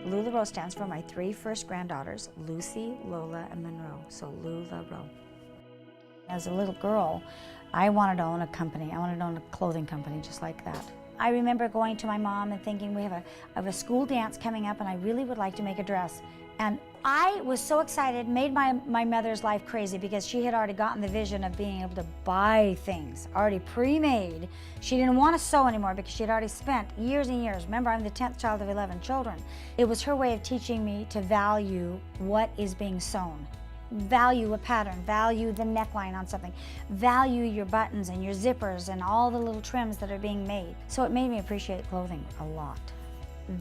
LuLaRoe stands for my 3 first granddaughters, Lucy, Lola, and Monroe, so LuLaRoe. As a little girl, I wanted to own a company. I wanted to own a clothing company just like that. I remember going to my mom and thinking, I have a school dance coming up and I really would like to make a dress. And I was so excited, made my mother's life crazy because she had already gotten the vision of being able to buy things already pre-made. She didn't want to sew anymore because she had already spent years and years. Remember, I'm the 10th child of 11 children. It was her way of teaching me to value what is being sewn. Value a pattern, value the neckline on something, value your buttons and your zippers and all the little trims that are being made. So it made me appreciate clothing a lot.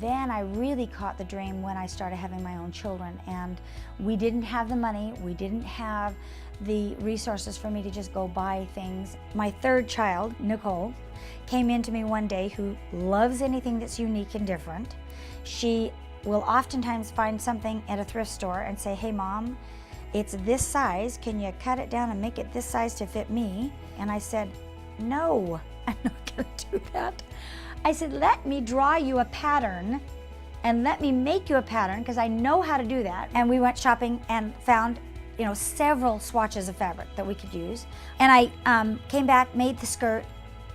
Then I really caught the dream when I started having my own children, and we didn't have the money, we didn't have the resources for me to just go buy things. My 3rd child, Nicole, came into me one day who loves anything that's unique and different. She will oftentimes find something at a thrift store and say, "Hey Mom, it's this size, can you cut it down and make it this size to fit me?" And I said, "No, I'm not gonna do that." I said, "Let me draw you a pattern and let me make you a pattern because I know how to do that." And we went shopping and found, several swatches of fabric that we could use. And I came back, made the skirt.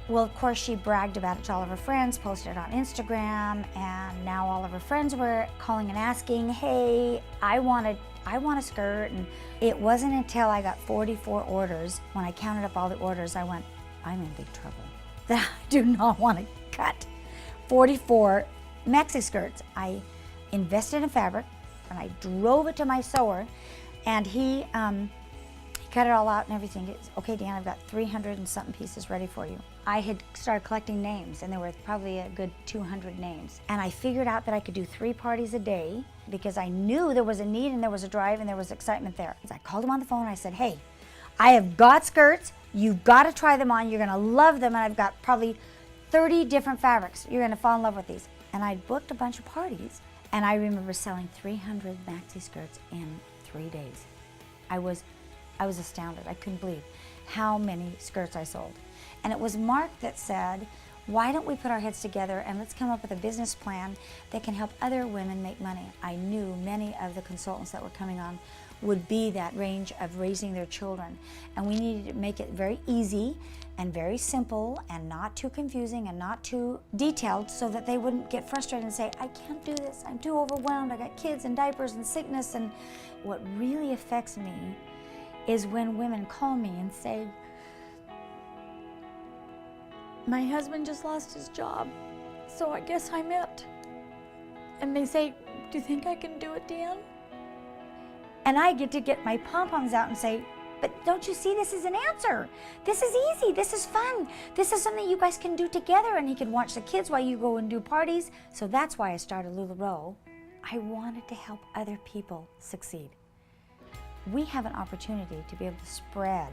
Well, of course, she bragged about it to all of her friends, posted it on Instagram, and now all of her friends were calling and asking, "Hey, I want a skirt." And it wasn't until I got 44 orders, when I counted up all the orders, I went, I'm in big trouble. That I do not want to cut 44 maxi skirts. I invested in fabric and I drove it to my sewer, and he cut it all out and everything. It's, "Okay, Dan, I've got 300 and something pieces ready for you." I had started collecting names, and there were probably a good 200 names. And I figured out that I could do 3 parties a day because I knew there was a need and there was a drive and there was excitement there. So I called him on the phone and I said, "Hey, I have got skirts. You've got to try them on. You're going to love them. And I've got probably 30 different fabrics. You're going to fall in love with these." And I booked a bunch of parties, and I remember selling 300 maxi skirts in 3 days. I was astounded. I couldn't believe how many skirts I sold. And it was Mark that said, "Why don't we put our heads together and let's come up with a business plan that can help other women make money?" I knew many of the consultants that were coming on would be that range of raising their children. And we needed to make it very easy and very simple and not too confusing and not too detailed, so that they wouldn't get frustrated and say, "I can't do this, I'm too overwhelmed, I got kids and diapers and sickness." And what really affects me is when women call me and say, "My husband just lost his job, so I guess I'm it." And they say, "Do you think I can do it, Deanne?" And I get to get my pom-poms out and say, "But don't you see this is an answer? This is easy, this is fun. This is something you guys can do together, and he can watch the kids while you go and do parties." So that's why I started LuLaRoe. I wanted to help other people succeed. We have an opportunity to be able to spread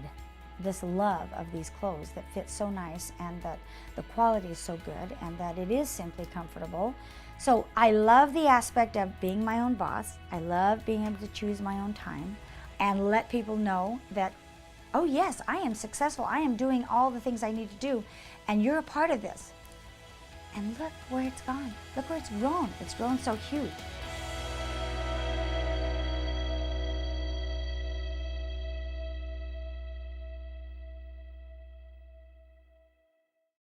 this love of these clothes that fit so nice, and that the quality is so good, and that it is simply comfortable. So I love the aspect of being my own boss. I love being able to choose my own time and let people know that, oh yes, I am successful. I am doing all the things I need to do, and you're a part of this. And look where it's gone. Look where it's grown. It's grown so huge.